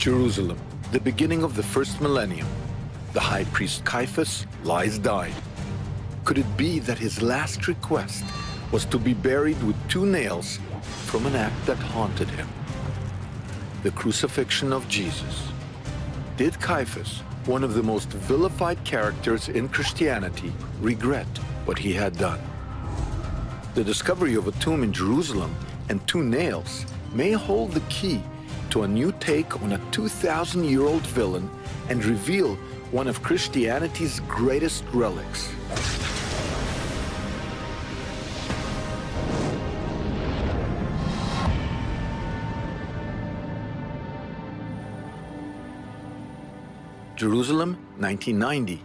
Jerusalem, the beginning of the first millennium. The high priest Caiaphus lies dying. Could it be that his last request was to be buried with 2 nails from an act that haunted him? The crucifixion of Jesus. Did Caiaphus, one of the most vilified characters in Christianity, regret what he had done? The discovery of a tomb in Jerusalem and 2 nails may hold the key to a new take on a 2,000-year-old villain and reveal one of Christianity's greatest relics. Jerusalem, 1990.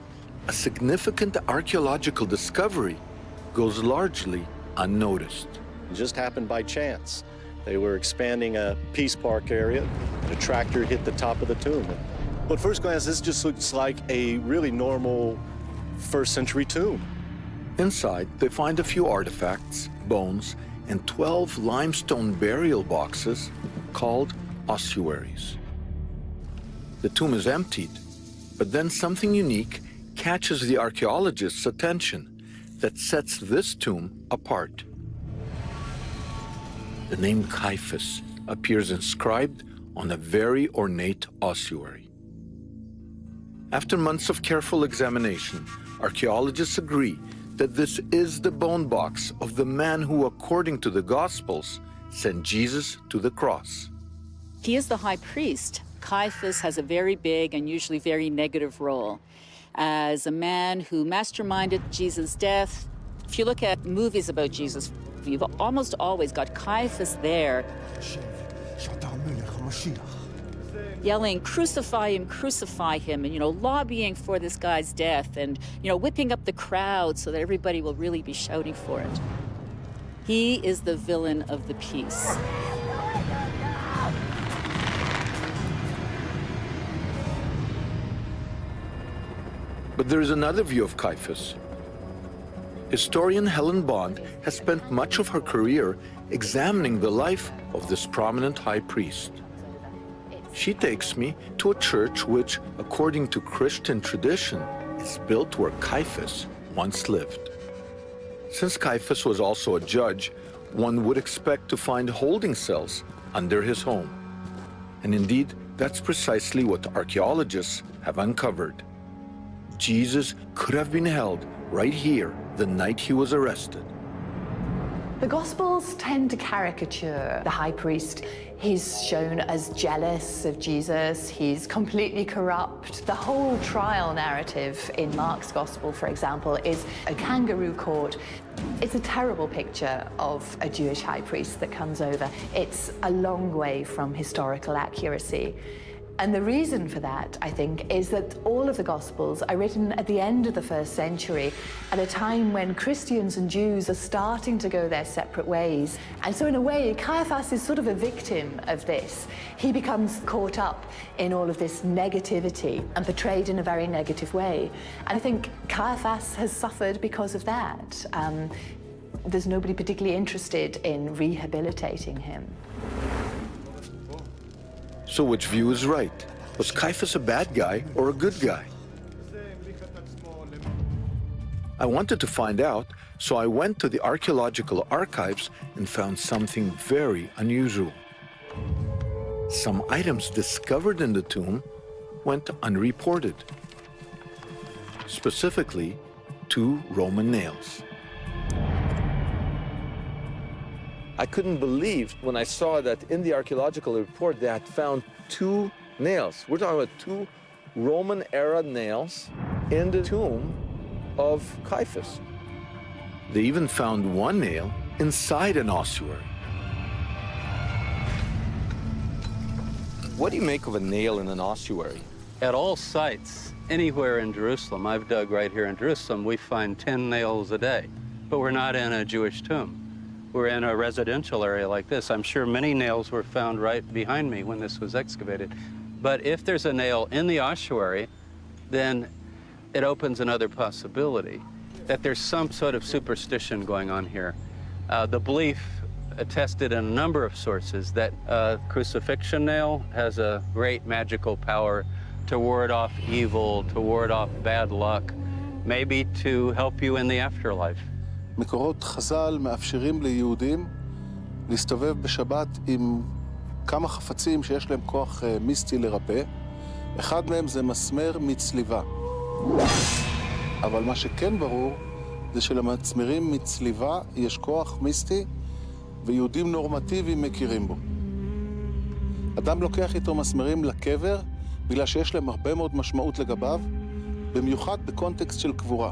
A significant archaeological discovery goes largely unnoticed. It just happened by chance. They were expanding a peace park area, and a tractor hit the top of the tomb. But at first glance, this just looks like a really normal first-century tomb. Inside, they find a few artifacts, bones, and 12 limestone burial boxes called ossuaries. The tomb is emptied, but then something unique catches the archaeologist's attention that sets this tomb apart. The name Caiaphus appears inscribed on a very ornate ossuary. After months of careful examination, archaeologists agree that this is the bone box of the man who, according to the Gospels, sent Jesus to the cross. He is the high priest. Caiaphas has a very big and usually very negative role as a man who masterminded Jesus' death. If you look at movies about Jesus, you've almost always got Caiaphas there yelling, crucify him, and, lobbying for this guy's death and, whipping up the crowd so that everybody will really be shouting for it. He is the villain of the piece. But there is another view of Caiaphas. Historian Helen Bond has spent much of her career examining the life of this prominent high priest. She takes me to a church which, according to Christian tradition, is built where Caiaphas once lived. Since Caiaphas was also a judge, one would expect to find holding cells under his home. And indeed, that's precisely what archaeologists have uncovered. Jesus could have been held right here the night he was arrested. The Gospels tend to caricature the high priest. He's shown as jealous of Jesus. He's completely corrupt. The whole trial narrative in Mark's Gospel, for example, is a kangaroo court. It's a terrible picture of a Jewish high priest that comes over. It's a long way from historical accuracy. And the reason for that, I think, is that all of the Gospels are written at the end of the 1st century, at a time when Christians and Jews are starting to go their separate ways. And so in a way, Caiaphas is sort of a victim of this. He becomes caught up in all of this negativity and portrayed in a very negative way. And I think Caiaphas has suffered because of that. There's nobody particularly interested in rehabilitating him. So which view is right? Was Caiaphas a bad guy or a good guy? I wanted to find out, so I went to the archaeological archives and found something very unusual. Some items discovered in the tomb went unreported. Specifically, 2 Roman nails. I couldn't believe when I saw that in the archaeological report they had found 2 nails. We're talking about 2 Roman-era nails in the tomb of Caiaphas. They even found 1 nail inside an ossuary. What do you make of a nail in an ossuary? At all sites, anywhere in Jerusalem, I've dug right here in Jerusalem, we find 10 nails a day. But we're not in a Jewish tomb. We're in a residential area like this. I'm sure many nails were found right behind me when this was excavated. But if there's a nail in the ossuary, then it opens another possibility, that there's some sort of superstition going on here. The belief attested in a number of sources that a crucifixion nail has a great magical power to ward off evil, to ward off bad luck, maybe to help you in the afterlife. מקורות חז"ל מאפשרים ליהודים להסתובב בשבת עם כמה חפצים שיש להם כוח מיסטי לרפא. אחד מהם זה מסמר מצליבה. אבל מה שכן ברור זה שלמצמרים מצליבה יש כוח מיסטי ויהודים נורמטיביים מכירים בו. אדם לוקח איתו מסמרים לקבר בגלל שיש להם הרבה מאוד משמעות לגביו, במיוחד בקונטקסט של קבורה.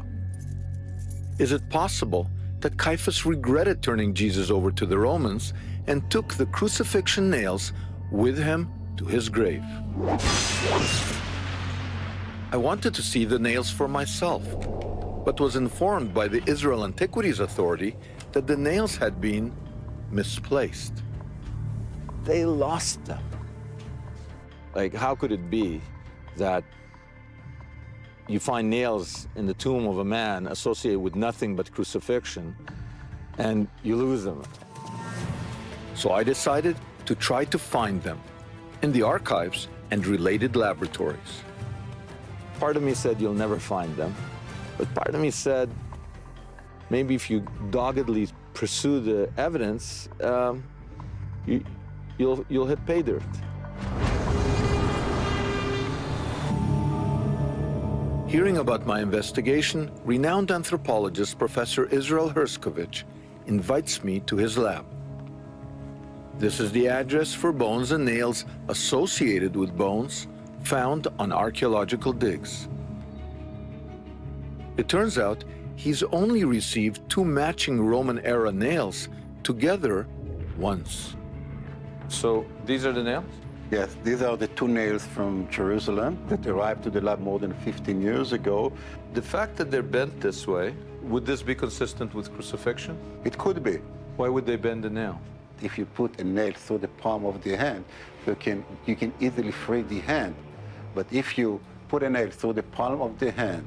Is it possible that Caiaphas regretted turning Jesus over to the Romans and took the crucifixion nails with him to his grave? I wanted to see the nails for myself, but was informed by the Israel Antiquities Authority that the nails had been misplaced. They lost them. Like, how could it be that you find nails in the tomb of a man associated with nothing but crucifixion, and you lose them? So I decided to try to find them in the archives and related laboratories. Part of me said you'll never find them, but part of me said maybe if you doggedly pursue the evidence, you'll hit pay dirt. Hearing about my investigation, renowned anthropologist Professor Israel Herskovich invites me to his lab. This is the address for bones and nails associated with bones found on archaeological digs. It turns out he's only received 2 matching Roman-era nails together once. So these are the nails? Yes, these are the 2 nails from Jerusalem that arrived to the lab more than 15 years ago. The fact that they're bent this way, would this be consistent with crucifixion? It could be. Why would they bend the nail? If you put a nail through the palm of the hand, you can easily free the hand. But if you put a nail through the palm of the hand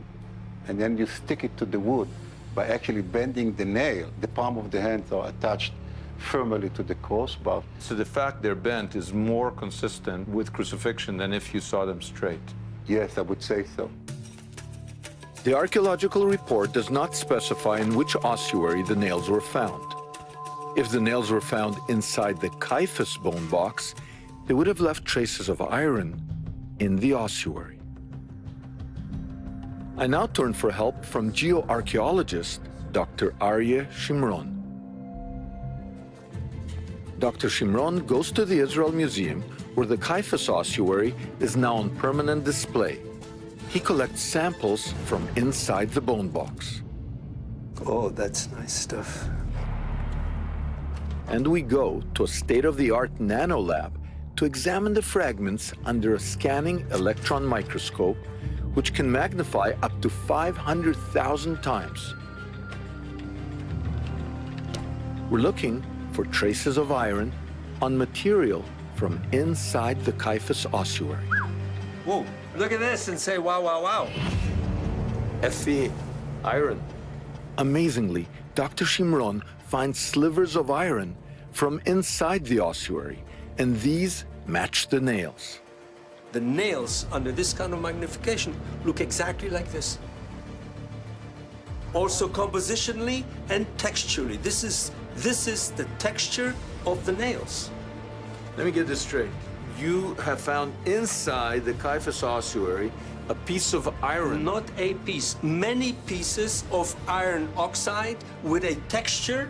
and then you stick it to the wood, by actually bending the nail, the palm of the hand are attached firmly to the crossbar. So the fact they're bent is more consistent with crucifixion than if you saw them straight? Yes, I would say so. The archaeological report does not specify in which ossuary the nails were found. If the nails were found inside the Caiaphas bone box, they would have left traces of iron in the ossuary. I now turn for help from geoarchaeologist Dr. Aryeh Shimron. Dr. Shimron goes to the Israel Museum, where the Caiaphas ossuary is now on permanent display. He collects samples from inside the bone box. Oh, that's nice stuff. And we go to a state-of-the-art nano lab to examine the fragments under a scanning electron microscope, which can magnify up to 500,000 times. We're looking for traces of iron on material from inside the Caiaphas ossuary. Whoa, look at this and say, wow, wow, wow. Fe, iron. Amazingly, Dr. Shimron finds slivers of iron from inside the ossuary, and these match the nails. The nails under this kind of magnification look exactly like this. Also compositionally and texturally. This is the texture of the nails. Let me get this straight. You have found inside the Caiaphas ossuary a piece of iron. Not a piece, many pieces of iron oxide with a texture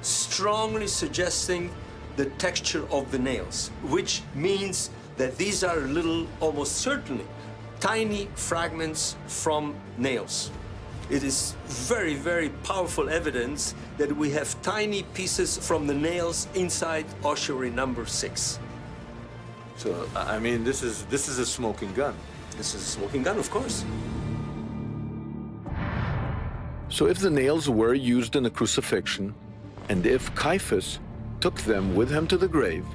strongly suggesting the texture of the nails, which means that these are little, almost certainly, tiny fragments from nails. It is very, very powerful evidence that we have tiny pieces from the nails inside ossuary number 6. So, I mean, this is a smoking gun. This is a smoking gun, of course. So if the nails were used in a crucifixion, and if Caiaphas took them with him to the grave,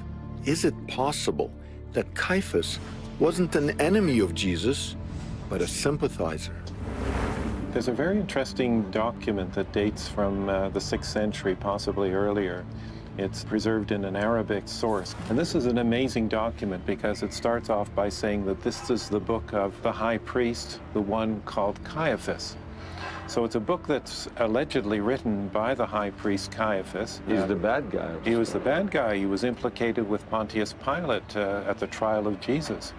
is it possible that Caiaphas wasn't an enemy of Jesus, but a sympathizer? There's a very interesting document that dates from the 6th century, possibly earlier, It's preserved in an Arabic source. And this is an amazing document because it starts off by saying that this is the book of the high priest, the one called Caiaphus. So it's a book that's allegedly written by the high priest Caiaphus. He's the bad guy. He was the bad guy. He was implicated with Pontius Pilate at the trial of Jesus.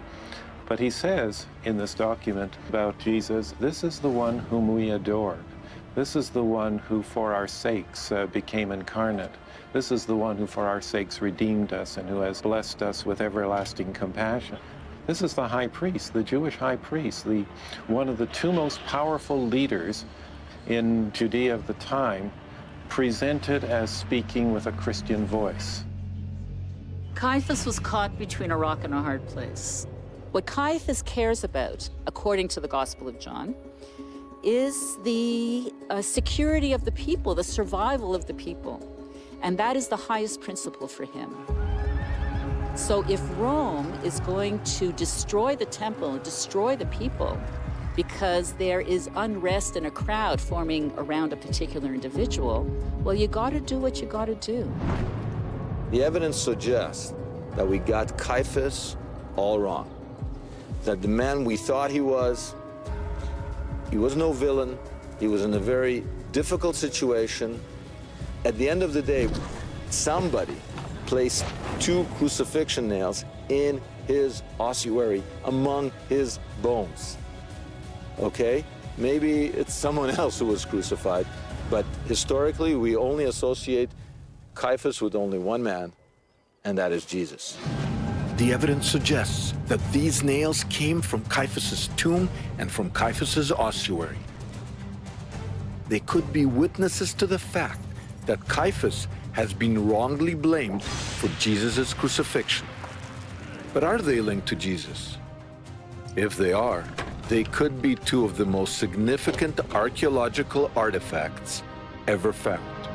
But he says in this document about Jesus, this is the one whom we adore. This is the one who for our sakes became incarnate. This is the one who for our sakes redeemed us and who has blessed us with everlasting compassion. This is the high priest, the Jewish high priest, one of the two most powerful leaders in Judea of the time, presented as speaking with a Christian voice. Caiaphas was caught between a rock and a hard place. What Caiaphas cares about, according to the Gospel of John, is the security of the people, the survival of the people. And that is the highest principle for him. So if Rome is going to destroy the temple, destroy the people, because there is unrest and a crowd forming around a particular individual, well, you gotta do what you gotta do. The evidence suggests that we got Caiaphas all wrong. That the man we thought he was no villain. He was in a very difficult situation. At the end of the day, somebody placed 2 crucifixion nails in his ossuary among his bones. Okay? Maybe it's someone else who was crucified, but historically we only associate Caiaphas with only one man, and that is Jesus. The evidence suggests that these nails came from Caiaphas's tomb and from Caiaphas's ossuary. They could be witnesses to the fact that Caiaphas has been wrongly blamed for Jesus' crucifixion. But are they linked to Jesus? If they are, they could be 2 of the most significant archaeological artifacts ever found.